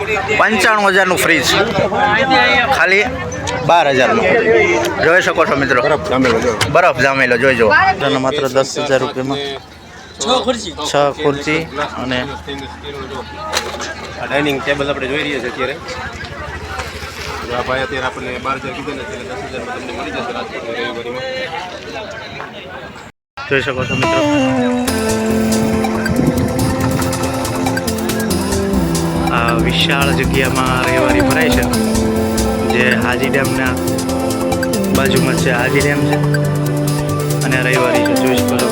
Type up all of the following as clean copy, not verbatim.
95,000નું fridge ખાલી 12,000નું જોઈ શકો છો મિત્રો. બરફ જામેલો જોઈ જો માત્ર 10,000 રૂપિયામાં 6 ખુરશી અને ડાઇનિંગ ટેબલ આપણે જોઈ રહ્યા છીએ અત્યારે. આ ભાઈ અત્યારે આપણને 12,000 કીધું ને એટલે 10,000માં તમને મળી જશે રાજકોટ રવિવારીમાં. જોઈ શકો છો મિત્રો. આ વિશાળ જગ્યામાં રવિવારી ભરાય છે જે હાજી ડેમના બાજુમાં છે. હાજી ડેમ છે અને રવિવારી છે જોઈ શકો છો.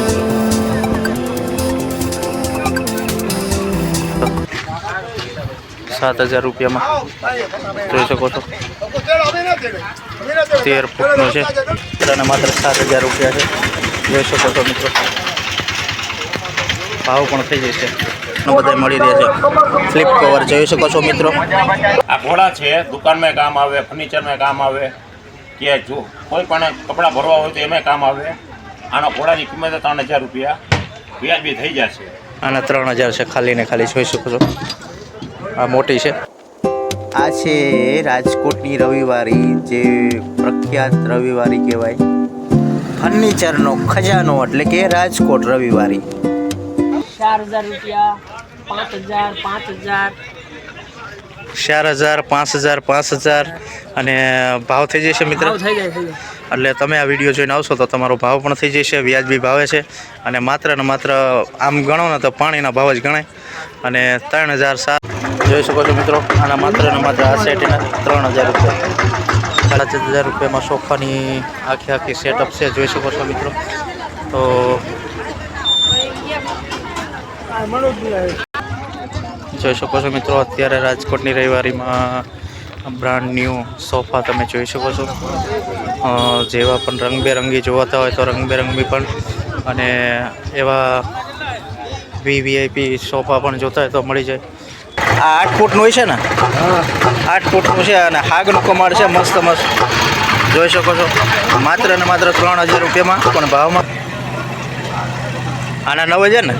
7,000 રૂપિયામાં જોઈ શકો છો. 13 ફૂટનો છે અને માત્ર 7,000 રૂપિયા છે જોઈ શકો છો મિત્રો. ભાવ પણ થઈ જશે બધા મળી રહે છે. ફ્લિપ કવર જોઈ શકો છો મિત્રો. આ ઘોડા છે દુકાનમાં કામ આવે, ફર્નિચરમાં કામ આવે, કે જો કોઈ પણ કપડાં ભરવા હોય તો એમાં કામ આવે. આનો ઘોડાની કિંમત 3,000 રૂપિયા વ્યાજબી થઈ જશે. આના 3,000 છે ખાલી ને ખાલી જોઈ શકો છો. આ મોટી છે. આ છે રાજકોટની રવિવારી જે પ્રખ્યાત રવિવારી કહેવાય. ફર્નિચરનો ખજાનો એટલે કે રાજકોટ રવિવારી. 4,000 રૂપિયા 5,000 4,000 5,000 5,000 અને ભાવ થઈ જશે મિત્રો. એટલે તમે આ વિડીયો જોઈને આવશો તો તમારો ભાવ પણ થઈ જશે. વ્યાજબી ભાવે છે અને માત્ર ને માત્ર આમ ગણો ને તો પાણીના ભાવ જ ગણાય. અને 3,007 જોઈ શકો છો મિત્રો. આના માત્ર ને માત્ર આ સેટના 3,000 રૂપિયા. 4,000 રૂપિયામાં સોફાની આખી સેટઅપ છે જોઈ શકો છો મિત્રો. તો જોઈ શકો છો મિત્રો. અત્યારે રાજકોટની રવિવારીમાં બ્રાન્ડ ન્યૂ સોફા તમે જોઈ શકો છો. જેવા પણ રંગબેરંગી જોવાતા હોય તો રંગબેરંગી પણ અને એવા વીઆઈપી સોફા પણ જોતા હોય તો મળી જાય. આ 8 ફૂટનું હોય છે ને? 8 ફૂટનું છે અને હાગનું કમાડ છે મસ્ત મસ્ત જોઈ શકો છો. માત્ર ને માત્ર 3,000 રૂપિયામાં પણ ભાવમાં. આના 9,000 ને?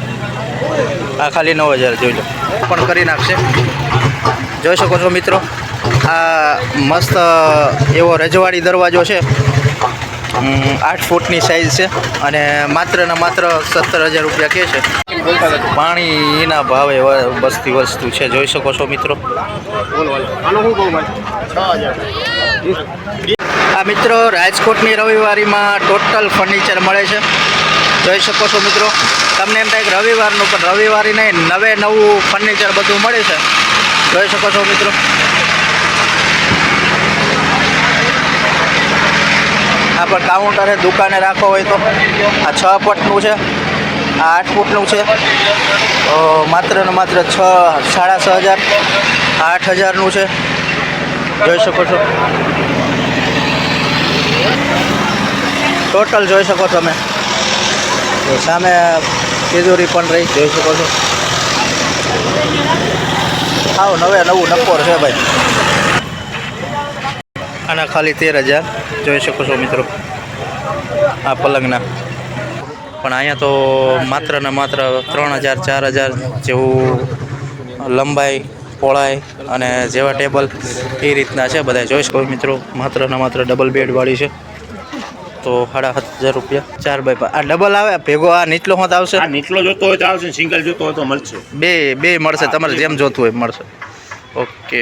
આ ખાલી 9,000 જોઈ લો પણ કરી નાખશે જોઈ શકો છો મિત્રો. આ મસ્ત એવો રજવાડી દરવાજો છે. 8 ફૂટની સાઇઝ છે અને માત્ર ને માત્ર 17,000 રૂપિયા કહે છે. પાણીના ભાવે બસતી વસ્તુ છે જોઈ શકો છો મિત્રો. આ મિત્રો રાજકોટની રવિવારીમાં ટોટલ ફર્નિચર મળે છે જોઈ શકો છો મિત્રો. તમને એમ થાય કે રવિવારનું પણ રવિવારી નહીં, નવું ફર્નિચર બધું મળે છે જોઈ શકો છો મિત્રો. આ પણ કાઉન્ટર છે દુકાને રાખવો હોય તો. આ 6 ફૂટનું છે, આ 8 ફૂટનું છે. માત્ર ને માત્ર 6,500 8,000નું છે જોઈ શકો છો. ટોટલ જોઈ શકો તમે. સામે તિજોરી પણ રહી જોઈ શકો છો. આવ નવું નક્કોર છે ભાઈ. આના ખાલી 13,000 જોઈ શકો છો મિત્રો. આ પલંગના પણ અહીંયા તો માત્ર ને માત્ર 3,000 4,000 જેવું લંબાઈ પહોળાઈ અને જેવા ટેબલ એ રીતના છે બધા જોઈ શકો મિત્રો. માત્ર ને માત્ર ડબલ બેડવાળી છે તો 7,500 રૂપિયા 4x5. આ ડબલ આવે ભેગો આ નીચલો હોત આવશે? આ નીચલો જોતો હોય તો આવશે, સિંગલ જોતો હોય તો મળશે. બે મળશે તમારે જેમ જોતું હોય મળશે. ઓકે.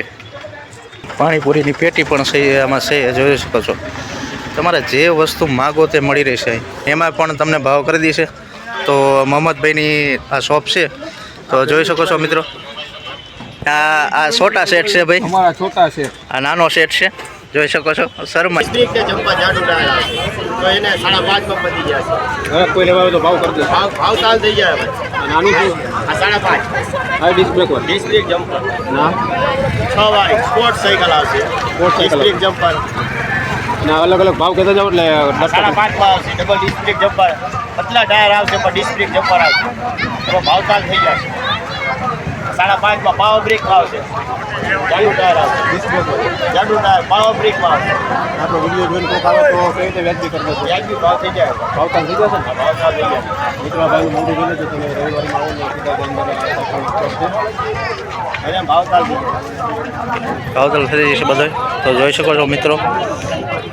પાણીપુરીની પેટી પણ છે આમાં છે જોઈ શકો છો. તમારે જે વસ્તુ માગો તે મળી રહેશે. એમાં પણ તમને ભાવ કરી દેશે. તો મોહમ્મદભાઈની આ શોપ છે તો જોઈ શકો છો મિત્રો. આ છોટા સેટ છે ભાઈ, અમારા છોટા છે. આ નાનો સેટ છે જોઈ શકો છો. શર્મા કોઈ લેવા હોય તો ભાવ કરી દે. ભાવ તાલ થઈ જાય. નાનું શું? આ 5.5. આ ડિસ્ક બ્રેક જમ્પર ના 6 વાળી સ્પોર્ટ સાયકલ આવશે. સ્પોર્ટ સાયકલ જમ્પર ના અલગ અલગ ભાવ કહેતા જાવ એટલે 5.5 આવશે. ડબલ ડિસ્ક બ્રેક જમ્પર પતલા ટાયર આવશે પણ ડિસ્ક બ્રેક જમ્પર આવશે. તો ભાવ તાલ થઈ જશે. 5.5 માં પાવર બ્રેક માં આવશે. જાડુ ટાયર આવશે. જાડુ ટાયર પાવર બ્રેક માં આવશે. આપણો વિડીયો જોઈને કોઈક આવે તો કઈ રીતે વ્યાજબી કરી દેશો? વ્યાજબી ભાવ થઈ જાય. ભાવતાલ થઈ જશે ને? ભાવતાલ થઈ જાય. મિત્રાભાઈ મોઢું જોઈને તો તમે રવિવારમાં આવો ને સીધા અને ભાવતાલ થઈ જાય. ભાવતાલ થઈ જશે બધા. તો જોઈ શકો છો મિત્રો,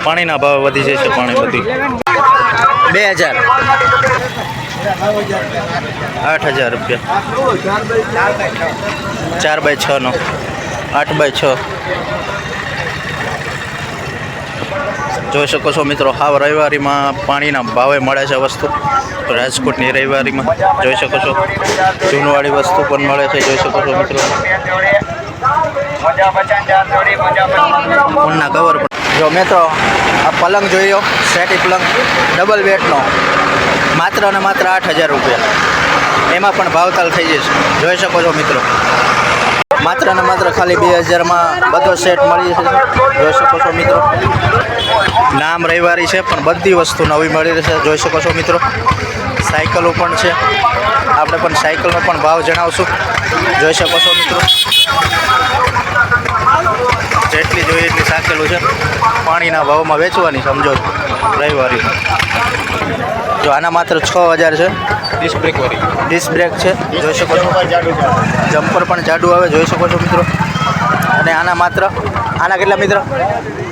પાણીના ભાવ વધી જશે. પાણી બધી 2000 8,000 રૂપિયા 4x6 નો 8x6 જોઈ શકો છો મિત્રો. હાવ રવિવારીમાં પાણીના ભાવે મળે છે વસ્તુ. રાજકોટની રવિવારીમાં જોઈ શકો છો, જૂનવાળી વસ્તુ પણ મળે છે. જોઈ શકો છો મિત્રો, ફોનના કવર પણ. જો મિત્રો, આ પલંગ જોઈ લો, સેટી પલંગ ડબલ બેડનો, માત્ર અને માત્ર 8,000 રૂપિયા. એમાં પણ ભાવતાલ થઈ જશે. જોઈ શકો છો મિત્રો, માત્ર ને માત્ર ખાલી 2,000માં બધો સેટ મળી જશે. જોઈ શકો છો મિત્રો, નામ રવિવારી છે પણ બધી વસ્તુ નવી મળી રહેશે. જોઈ શકો છો મિત્રો, સાયકલો પણ છે. આપણે પણ સાયકલનો પણ ભાવ જણાવશું. જોઈ શકો છો મિત્રો, જેટલી જોઈએ એટલી સાયકલો છે. પાણીના ભાવમાં વેચવાની, સમજો રવિવારી. જો આના માત્ર 6,000 છે. ડિસ્ક બ્રેક વાળી. ડિસ્ક બ્રેક છે. જોઈ શકો છો, જાડુ ટાયર. જમ્પર પણ જાડું આવે. જોઈ શકો છો મિત્રો. અને આના માત્ર કેટલા મિત્ર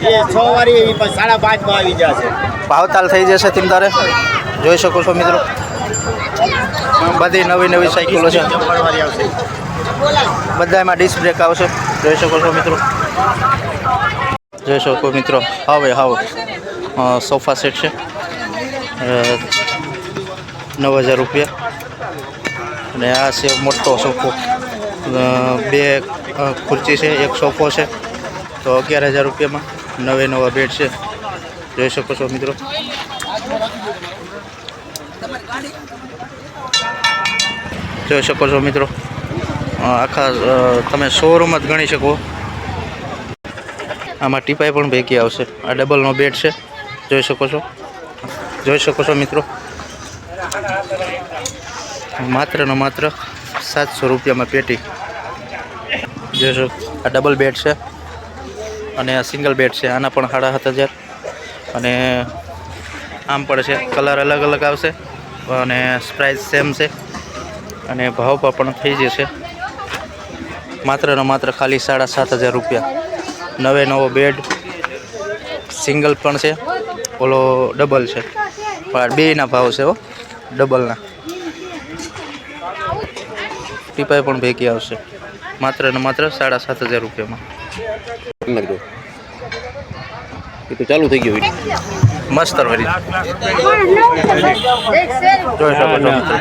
એ 6 વાળી એ પણ 5.5 માં આવી જશે. ભાવતાલ થઈ જશે તેમ તારે. જોઈ શકો છો મિત્રો, બધી નવી નવી સાયકલો છે. જમ્પર વાળી આવશે. બધામાં ડિસ્ક બ્રેક આવશે. જોઈ શકો છો મિત્રો. જોઈ શકો મિત્રો, હવે સોફા સેટ છે 9,000 રૂપિયા. અને આ છે મોટો સોફો, 2 ખુરચી છે, 1 સોફો છે. તો 11,000 રૂપિયામાં નવા બેડ છે. જોઈ શકો છો મિત્રો. જોઈ શકો છો મિત્રો, આખા તમે શોરૂમ જ ગણી શકો. આમાં ટીપાઈ પણ ભેગી આવશે. આ ડબલનો બેડ છે. જોઈ શકો છો. જોઈ શકો છો મિત્રો, માત્ર ને માત્ર 700 રૂપિયામાં પેટી. જોઈ શકો, આ ડબલ બેડ છે અને આ સિંગલ બેડ છે. આના પણ 7,500. અને આમ પણ છે, કલર અલગ અલગ આવશે અને પ્રાઇસ સેમ છે. અને ભાવ પણ થઈ જશે માત્ર ને માત્ર ખાલી 7,500 રૂપિયા. નવો બેડ સિંગલ પણ છે, ઓલો ડબલ છે. પણ બેયના ભાવ છે હો, ડબલના. ટીપાઈ પણ ભેગી આવશે માત્ર ને માત્ર 7,500 રૂપિયામાં. એ તો ચાલુ થઈ ગયું. મસ્ત વરી. જોઈ શકો છો મિત્રો,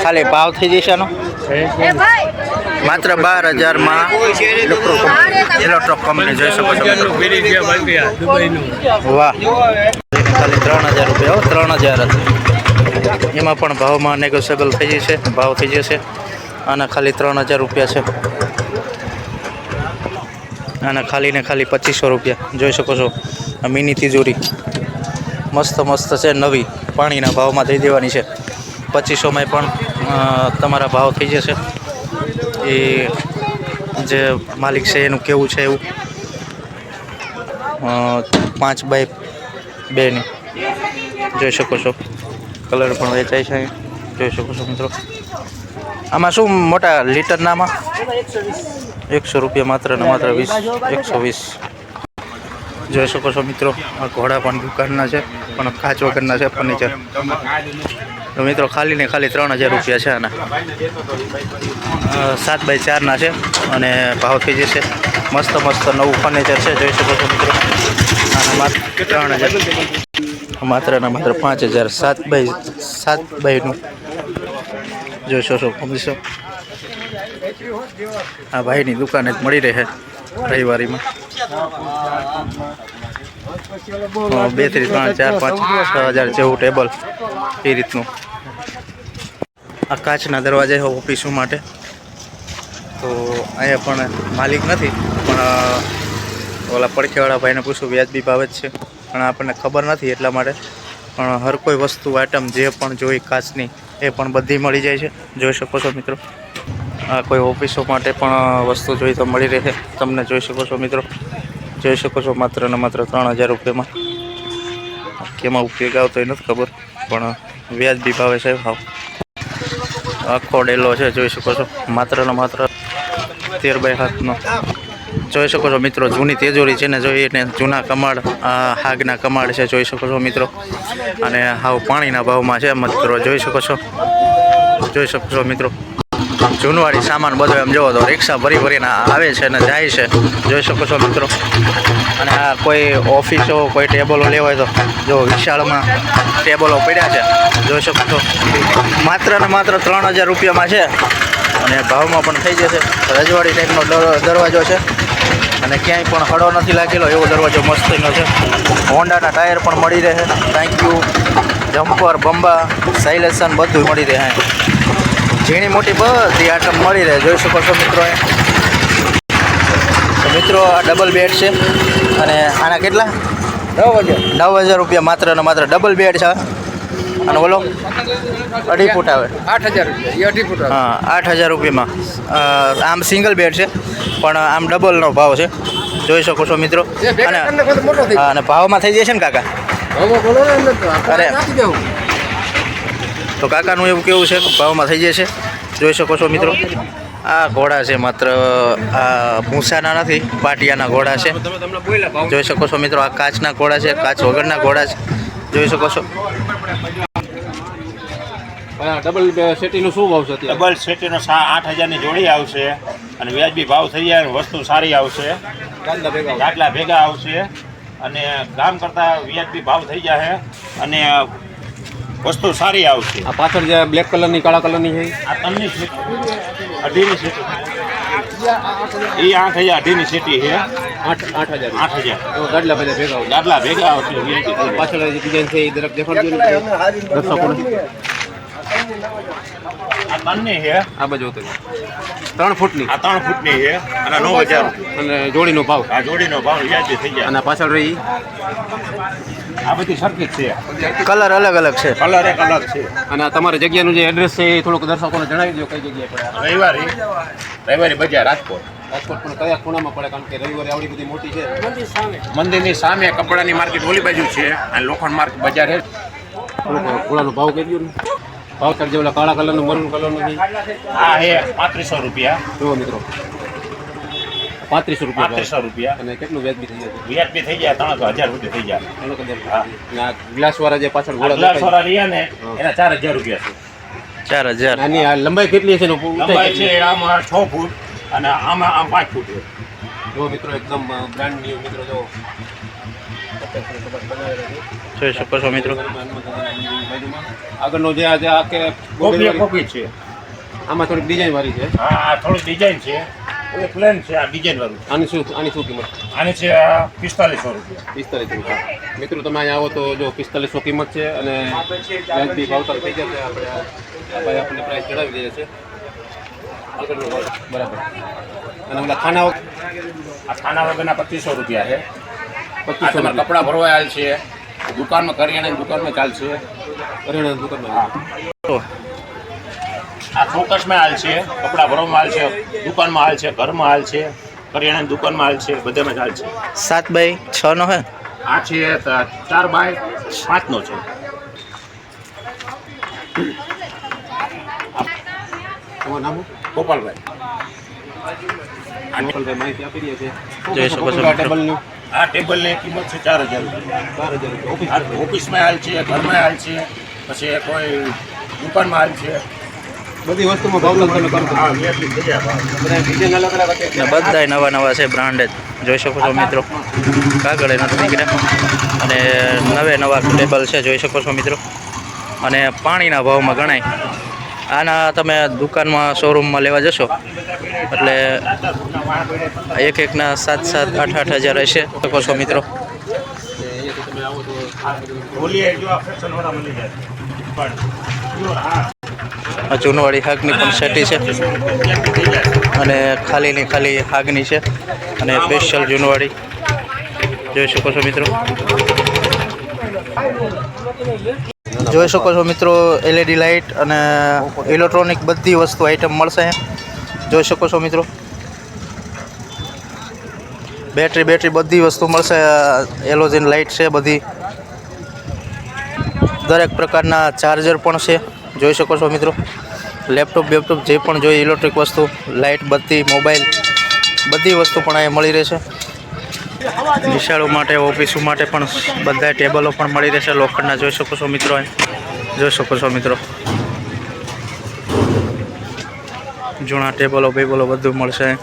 ખાલી ભાવ થઈ જશે આનો માત્ર 12,000માં. ઇલેક્ટ્રોક કંપની જોઈ શકો છો મિત્રો. વાહ, ખાલી 3,000 રૂપિયા. 3,000 એમાં પણ ભાવમાં નેગોશિયેબલ થઈ જશે. ભાવ થઈ જશે. આના ખાલી 3,000 રૂપિયા છે. આના ખાલી ને ખાલી 2,500 રૂપિયા. જોઈ શકો છો, આ મિની તિજોરી મસ્ત છે, નવી. પાણીના ભાવમાં દઈ દેવાની છે. 2,500માં પણ તમારા ભાવ થઈ જશે. એ જે માલિક છે એનું કેવું છે એવું. 5x2 ની જોઈ શકો છો. કલર પણ વેચાય છે. જોઈ શકો છો મિત્રો. આમાં શું મોટા લીટરનામાં 100 રૂપિયા માત્ર ને માત્ર 120. જોઈ શકો છો મિત્રો, આ ઘોડા પણ દુકાનના છે, પણ કાચ વગરના છે ફર્નિચર. તો મિત્રો ખાલી ને ખાલી 3,000 રૂપિયા છે આના. 7x4ના છે અને ભાવ થઈ જશે. મસ્ત નવું ફર્નિચર છે. જોઈ શકો છો મિત્રો. આના માત્ર 3,000, માત્ર ને માત્ર 5,000. 7x7નું જોઈ શકો છો. આ ભાઈની દુકાને જ મળી રહે રવિવારીમાં. 2 થી 3 4 5 6,000 જેવું ટેબલ એ રીતનું. આ કાચના દરવાજા છે ઓફિસો માટે. તો અહીંયા પણ માલિક નથી, પણ ઓલા પડખેવાળા ભાઈને પૂછું, વ્યાજબી ભાવે જ છે, પણ આપણને ખબર નથી એટલા માટે. પણ હર કોઈ વસ્તુ આઈટમ જે પણ જોઈ કાચની એ પણ બધી મળી જાય છે, જોઈ શકો છો મિત્રો. આ કોઈ ઓફિસો માટે પણ વસ્તુ જોઈ તો મળી રહે તમને, જોઈ શકો છો મિત્રો. જોઈ શકો છો માત્ર ને માત્ર 3000 રૂપિયામાં. કેમાં ઉપયોગ આવતો એ નથી ખબર, પણ વ્યાજબી ભાવે છે ભાવ. આખો ડેલો છે, જોઈ શકો છો, માત્ર ને માત્ર 13x7નો. જોઈ શકો છો મિત્રો, જૂની તેજોરી છે ને, જોઈને જૂના કમાડ, હાગના કમાડ છે, જોઈ શકો છો મિત્રો. અને હાવ પાણીના ભાવમાં છે મિત્રો, જોઈ શકો છો. જોઈ શકો છો મિત્રો, જૂનવાડી સામાન બધો એમ જોવો તો રિક્ષા ભરીને આવે છે ને જાય છે, જોઈ શકો છો મિત્રો. અને આ કોઈ ઓફિસો, કોઈ ટેબલો લેવાય તો જો વિશાળમાં ટેબલો પડ્યા છે, જોઈ શકો છો. માત્ર ને માત્ર 3000 રૂપિયામાં છે. અને ભાવમાં પણ થઈ જશે. રજવાડી ટાઈપનો દરવાજો છે અને ક્યાંય પણ હળો નથી લાગેલો એવો દરવાજો મસ્તીનો છે. હોન્ડાના ટાયર પણ મળી રહે, ટાંક્યુ, જમ્પર, બંબા, સાઇલેશન બધું મળી રહે. ઝીણી મોટી બધી આઈટમ મળી રહે, જોઈ શકો છો મિત્રો. તો મિત્રો આ ડબલ બેડ છે અને આના કેટલા 9000 રૂપિયા માત્ર ને માત્ર ડબલ બેડ છે. અને બોલો 2.5 ફૂટ આવે 8000 રૂપિયા, 2.5 ફૂટ. હા 8000 રૂપિયામાં. આમ સિંગલ બેડ છે પણ આમ ડબલનો ભાવ છે, જોઈ શકો છો મિત્રો. અને હા, અને ભાવમાં થઈ જશે ને કાકા? અરે તો કાકાનું એવું કેવું છે ભાવમાં થઈ જશે, જોઈ શકો છો મિત્રો. આ ઘોડા છે, માત્ર આ ભૂસાના નથી, પાટિયાના ઘોડા છે, જોઈ શકો છો મિત્રો. આ કાચના ઘોડા છે, કાચ વગરના ઘોડા છે, જોઈ શકો છો. ડબલ સેટીનો શું ભાવ છે અત્યારે? ડબલ સેટીનો 8000ની જોડી આવશે અને વ્યાજબી ભાવ થઈ જાય. વસ્તુ સારી આવશે, ગાટલા ભેગા આવશે અને ગામ કરતાં વ્યાજબી ભાવ થઈ જાય અને વસ્તુ સારી આવશે. આ પાછળ જે બ્લેક કલરની કાળા કલરની છે આ 3ની સેટી, 2.5ની સેટી, એ 8000 2.5ની સેટી છે. 8000 8000 ગાટલા બધા ભેગા હોય. ગાટલા ભેગા આવશે. પાછળ જે ડિઝાઇન છે એ દરેક દેખાડજો ને દર્શકોને. આ 3ની છે, આ બાજુ 3 ફૂટની, આ 3 ફૂટની છે અને 9000 અને જોડીનો ભાવ. આ જોડીનો ભાવ વ્યાજબી થઈ જાય. અને પાછળ રહી આ બધી સરખી જ છે, કલર અલગ અલગ છે. કલર એક અલગ છે. અને આ તમારા જગ્યાનું જે એડ્રેસ છે એ થોડુંક દર્શકોને જણાવી દો, કઈ જગ્યાએ પડે. રવિવારી બજાર રાજકોટ. રાજકોટ પણ કયા ખૂણામાં પડે? કારણ કે રવિવારે આવડી બધી મોટી છે. મંદિરની સામે કપડાની માર્કેટ ઓલી બાજુ છે અને લોખંડ માર્કેટ બજાર છે. થોડુંક ઘોડાનો ભાવ કહી દો ને. ભાવ સર જે ઓલા કાળા કલરનું, મરૂન કલરનું છે આ હે 3500 રૂપિયા. જુઓ મિત્રો, 3500 રૂપિયા. 3500 રૂપિયા અને કેટલું વ્યાજબી થઈ જશે? વ્યાજબી થઈ જાય 3000 રૂપિયા થઈ જાય. અને આ ગ્લાસવાળા જે પાછળ ઘોડા ગ્લાસ દેખાય વાળા રહ્યા ને એના 4000 રૂપિયા છે. 4000. આની આ લંબાઈ કેટલી છે? લંબાઈ છે આમાં 6 ફૂટ અને આમ 5 ફૂટ છે. જો મિત્રો એકદમ બ્રાન્ડ ન્યુ મિત્રો. જો જોઈ શકો છો મિત્રો. આગળનો જે આજે આ કે કોપી છે. આમાં થોડીક ડિઝાઇન વાળી છે. હા, આ થોડું ડિઝાઇન છે, એ પ્લેન છે. આ ડિઝાઇન વાળું. આની શું કિંમત? આની છે 4500 રૂપિયા. 45 રૂપિયા. મિત્રો તમે અહીંયા આવો તો જો 4500 કિંમત છે અને વ્યાજબી ભાવતાલ થઈ જશે. આપણે આપણને પ્રાઇસ જણાવી દઈએ છે આગળનો ભાવ. બરાબર. અને ઓલા ખાના આ ખાના વગરના 2500 રૂપિયા છે. 2500 તમારે કપડાં ભરવા આવેલ છે, દુકાનમાં કરિયાણાની દુકાનમાં ચાલશે. કરિયાણાની દુકાનમાં. આ ચોક્કસમાં હાલ છે, કપડાં ભરવામાં હાલ છે, દુકાનમાં હાલ છે, ઘરમાં હાલ છે, કરિયાણાની દુકાનમાં હાલ છે, બધામાં જ હાલ છે. 7x6 નો હે. આ છે 4x5 નો છે. તમારું નામ શું? ગોપાલભાઈ. ગોપાલભાઈ માહિતી આપી રહ્યા છે. જોઈ શકો છો આ ટેબલનું આ ટેબલની કિંમત છે 4000 રૂપિયા. 4000 રૂપિયા. આ ઓફિસમાં હાલ છે, ઘરમાં હાલ છે, પછી કોઈ દુકાનમાં હાલ છે. બધી વસ્તુમાં ભાવતાલ તમે કરો છો. હા, વ્યાજબી થઈ જાય ભાવ. બધા ડિઝાઇન અલગ અલગ હતી. ને બધાય નવા નવા છે, બ્રાન્ડેડ. જોઈ શકો છો મિત્રો. કાગળે નથી નીકળ્યા અને નવા ટેબલ છે, જોઈ શકો છો મિત્રો. અને પાણીના ભાવમાં ગણાય. આના તમે દુકાનમાં, શોરૂમમાં લેવા જશો એટલે એકના 7-7, 8-8000 હશે, શકો છો મિત્રો. અહીંયાથી તમે આવો તો બોલીએ જો આ ફેશનવાળા મળી જાય. પણ જો આ આ જૂનવાડી હાગની પણ સેટી છે અને ખાલીની ખાલી હાગની છે અને સ્પેશિયલ જૂનવાડી જોઈ શકો છો મિત્રો. જોઈ શકો છો મિત્રો LED લાઇટ અને ઇલેક્ટ્રોનિક બધી વસ્તુ આઈટમ મળશે અહીંયા. જોઈ શકો છો મિત્રો બેટરી બધી વસ્તુ મળશે. એલોજન લાઇટ છે બધી, દરેક પ્રકારના ચાર્જર પણ છે. જોઈ શકો છો મિત્રો લેપટોપ જે પણ જોઈએ ઇલેક્ટ્રિક વસ્તુ લાઇટ બત્તી મોબાઈલ બધી વસ્તુ પણ અહીંયા મળી રહેશે. નિશાળો માટે ઓફિસો માટે પણ બધા ટેબલો પણ મળી રહેશે લોખંડના. જોઈ શકો છો મિત્રો જોઈ શકો છો મિત્રો જૂના ટેબલો બેબલો બધું મળશે.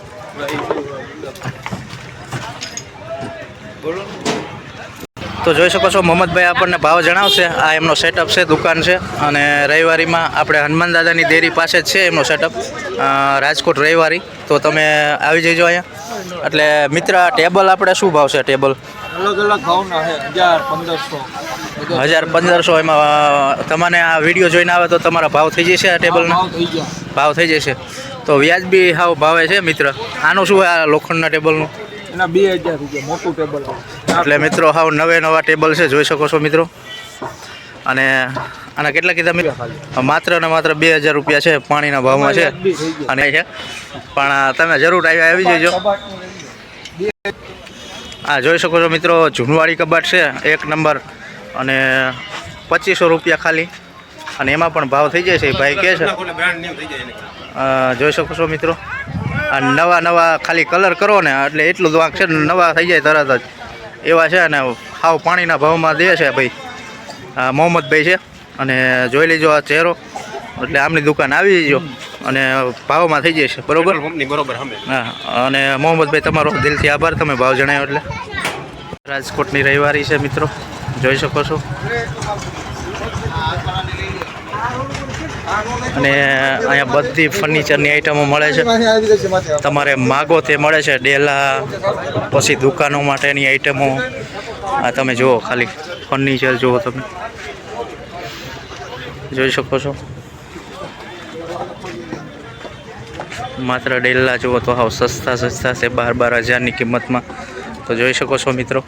તો જોઈ શકો છો મોહમ્મદભાઈ આપણને ભાવ જણાવશે. આ એમનો સેટઅપ છે, દુકાન છે અને રવિવારીમાં આપણે હનુમાન દાદાની ડેરી પાસે જ છે એમનો સેટઅપ, રાજકોટ રવિવારી. તો તમે આવી જજો અહીંયા. એટલે મિત્ર આ ટેબલ આપણે શું ભાવ છે? ટેબલ અલગ અલગ ભાવના છે, 1000-1500. એમાં તમને આ વિડીયો જોઈને આવે તો તમારા ભાવ થઈ જશે આ ટેબલના? ભાવ થઈ જશે. તો વ્યાજબી હાવ ભાવે છે મિત્ર. આનું શું આ લોખંડના ટેબલનું? એના 2000 રૂપિયા મોટું ટેબલ. એટલે મિત્રો હાવ નવા ટેબલ છે. જોઈ શકો છો મિત્રો. અને આના કેટલા કીધા મિત્રો? માત્ર ને માત્ર 2000 રૂપિયા છે, પાણીના ભાવમાં છે. અને છે પણ તમે જરૂર આવી જજો. આ જોઈ શકો છો મિત્રો જૂનવાડી કબાટ છે, 1 નંબર અને 2500 રૂપિયા ખાલી. અને એમાં પણ ભાવ થઈ જાય છે ભાઈ કહે છે. જોઈ શકો છો મિત્રો આ નવા ખાલી કલર કરો ને એટલે એટલું વાંક છે નવા થઈ જાય તરત જ એવા છે. અને હાવ પાણીના ભાવમાં દે છે ભાઈ મોહમ્મદભાઈ છે. અને જોઈ લેજો આ ચહેરો, એટલે આમની દુકાન આવી જજો અને ભાવમાં થઈ જશે. બરોબર? હા. અને મોહમ્મદભાઈ તમારો દિલથી આભાર, તમે ભાવ જણાવ્યો એટલે. રાજકોટની રવિવારી છે મિત્રો, જોઈ શકો છો. અને અહીંયા બધી ફર્નિચરની આઈટમો મળે છે, તમારે માગો તે મળે છે. ડેલા પછી દુકાનો માટેની આઈટમો. આ તમે જુઓ ખાલી ફર્નિચર જુઓ, તમે જોઈ શકો છો. માત્ર ડેલા જુઓ તો હાવ સસ્તા છે, 12,000ની કિંમતમાં. તો જોઈ શકો છો મિત્રો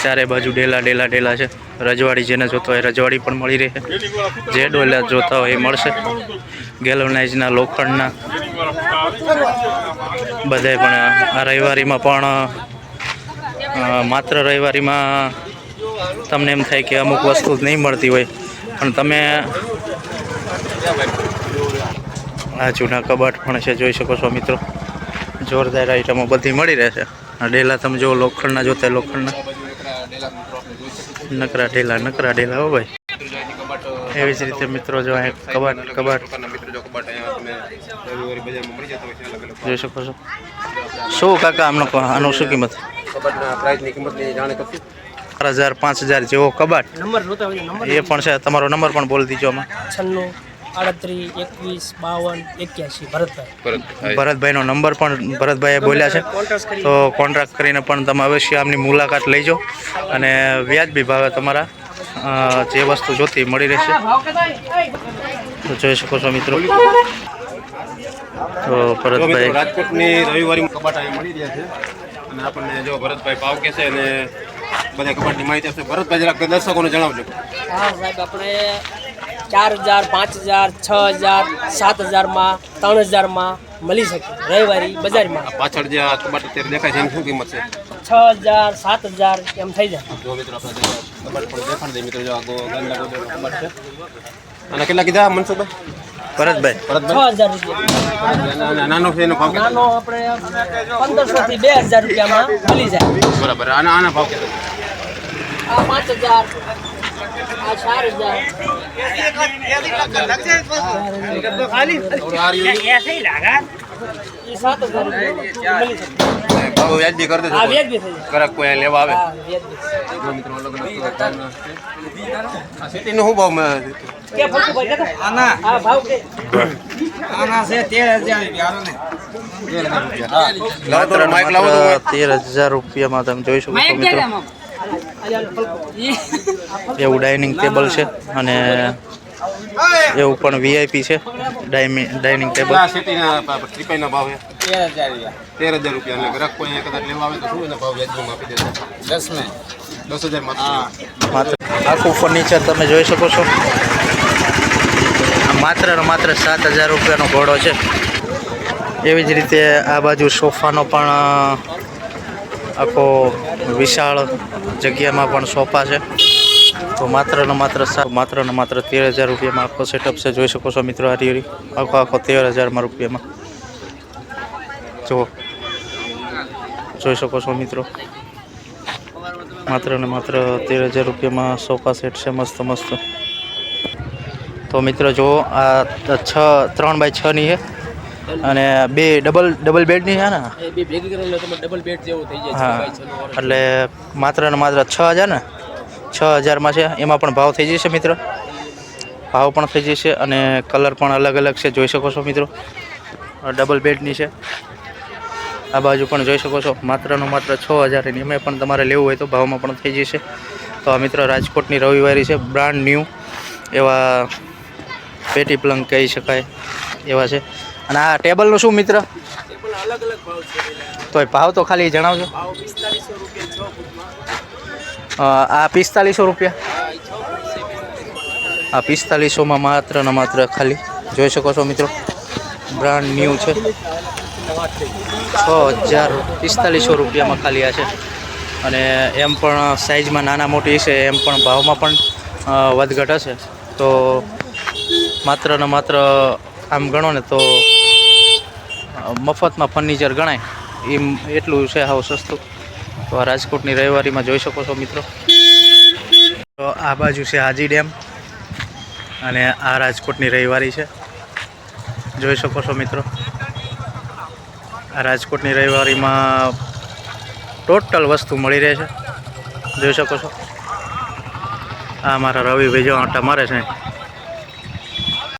ચારે બાજુ ડેલા છે. રજવાડી જેને જોતો હોય રજવાડી પણ મળી રહે. જે ડોલા જોતા હોય એ મળશે. ગેલોનાઇઝના લોખંડના બધાય પણ આ રવિવારીમાં પણ માત્ર રવિવારીમાં તમને એમ થાય કે અમુક વસ્તુ જ નહીં મળતી હોય, પણ તમે આ જૂના કબાટ પણ છે. જોઈ શકો છો મિત્રો જોરદાર આઈટમો બધી મળી રહેશે. આ ડેલા તમે જો લોખંડના જોતા લોખંડના નકરા ઢેલા હો ભાઈ. એવી જ રીતે મિત્રો જો કબાટ જોઈ શકો છો. શું કાકા આનું શું કિંમત? 4,000-5,000 જેવો કબાટ એ પણ છે. તમારો નંબર પણ બોલી દીજો આમાં. 96-38-21-52-81 ભરતભાઈનો નંબર પણ ભરતભાઈએ બોલ્યા છે. તો કોન્ટ્રાક્ટ કરીને પણ તમે અવશ્ય આમની મુલાકાત લઈજો અને વ્યાજબી ભાવે તમારા જે વસ્તુ જોતી મળી રહેશે. તો જોઈ શકો છો મિત્રો. તો ભરતભાઈ રાજકોટની રવિવારી કબાટ અહીં મળી રહ્યા છે. અને આપણને જો ભરતભાઈ ભાવ કે છે અને બધા કબાટની માહિતી આપશે. ભરતભાઈ જરાક દર્શકોને જણાવજો. હા સાહેબ, આપણે 4,000, 5,000, 6,000, 7,000માં 3,000માં મળી શકે રવિવારી બજારમાં. પાછળ જે આ કબાટ અત્યારે દેખાય છે એની શું કિંમત છે? 6,000, 7,000 એમ થઈ જાય. જો મિત્રો આપણે કબાટ પણ દેખાડી દઈએ. મિત્રો જો આ ગાંડા ગોદરનો કબાટ છે. અને કેટલા કીધા મનસુખભાઈ? ભરતભાઈ 6,000 રૂપિયા. નાનો છે એનો ભાવ કેટલો? નાનો આપણે 1,500 થી 2,000 રૂપિયામાં મળી જાય. બરાબર. આના ભાવ કેટલો? આ 5,000, આ 4,000. એ 7,000 રૂપિયા મળી શકે. ભાવ વ્યાજબી કરી દેજો. આ વ્યાજબી થઈ જાય. કરાક કોઈ લેવા આવે. હા, વ્યાજબી. જો મિત્રો અલગ અલગ ભાવના છે. આ સિટીનો શું ભાવ મળે? કે ફરકુભાઈ કહેતા? આ ભાવ કે લાવો તો માઇક લાવો તો. 13,000 રૂપિયામાં તમે જોઈ શકો છો મિત્રો. એવું ડાઇનિંગ ટેબલ છે અને એવું પણ વીઆઈપી છે ડાઇનિંગ ટેબલ. આ સિટીના ત્રિપાઈના ભાવ છે 13,000 રૂપિયા. એટલે ગ્રાહક કોઈ કદાચ લેવા આવે તો શું એના ભાવ વ્યાજબીમાં આપી દેજો. 10 ને 10,000 માં માત્ર આખું ફર્નિચર તમે જોઈ શકો છો. આ માત્ર ને માત્ર 7,000 રૂપિયાનો ઘોડો છે. એવી જ રીતે આ બાજુ સોફાનો પણ આખો વિશાળ જગ્યામાં પણ સોફા છે. તો માત્ર ને માત્ર 13,000 રૂપિયામાં આખો સેટઅપ છે. જોઈ શકો છો મિત્રો. આ રીરી આખો 13,000 રૂપિયામાં જુઓ, જોઈ શકો છો મિત્રો. માત્ર ને માત્ર 13,000 રૂપિયામાં સોફા સેટ છે મસ્ત મસ્ત. તો મિત્રો જુઓ, આ 3x6 ની છે અને બે ડબલ બેડની છે ને. એ બે ભેગી કરીને તમે ડબલ બેડ જેવું થઈ જાય હા, 6x6 નું. એટલે માત્ર ને માત્ર 6,000 ને 6,000માં છે. એમાં પણ ભાવ થઈ જશે મિત્રો, ભાવ પણ થઈ જશે અને કલર પણ અલગ અલગ છે. જોઈ શકો છો મિત્રો. ડબલ બેડની છે. આ બાજુ પણ જોઈ શકો છો. માત્ર 6,000 ની. એમાં પણ તમારે લેવું હોય તો ભાવમાં પણ થઈ જશે. તો આ મિત્રો રાજકોટની રવિવારી છે. બ્રાન્ડ ન્યૂ એવા પેટી પલંગ કહી શકાય એવા છે. અને આ ટેબલનું શું મિત્ર? એ પણ અલગ અલગ ભાવ છે. તો ભાવ તો ખાલી જણાવજો. ભાવ 4500 રૂપિયા 6 ફૂટમાં. આ 4500 રૂપિયા. આ 4500માં માત્ર ને માત્ર ખાલી જોઈ શકો છો મિત્રો. બ્રાન્ડ ન્યૂ છે. 6,045 રૂપિયામાં ખાલી આ છે. અને એમ પણ સાઇઝમાં નાના મોટી છે, એમ પણ ભાવમાં પણ વધઘટ હશે. તો માત્ર ને માત્ર આમ ગણો ને તો મફતમાં ફર્નિચર ગણાય એમ એટલું છે, હાવ સસ્તું. તો આ રાજકોટની રવિવારીમાં જોઈ શકો છો મિત્રો. તો આ બાજુ છે હાજી ડેમ અને આ રાજકોટની રવિવારી છે. જોઈ શકો છો મિત્રો. આ રાજકોટની રવિવારીમાં ટોટલ વસ્તુ મળી રહે છે. જોઈ શકો છો. આ મારા રવિભાઈ જો આંટા મારે છે.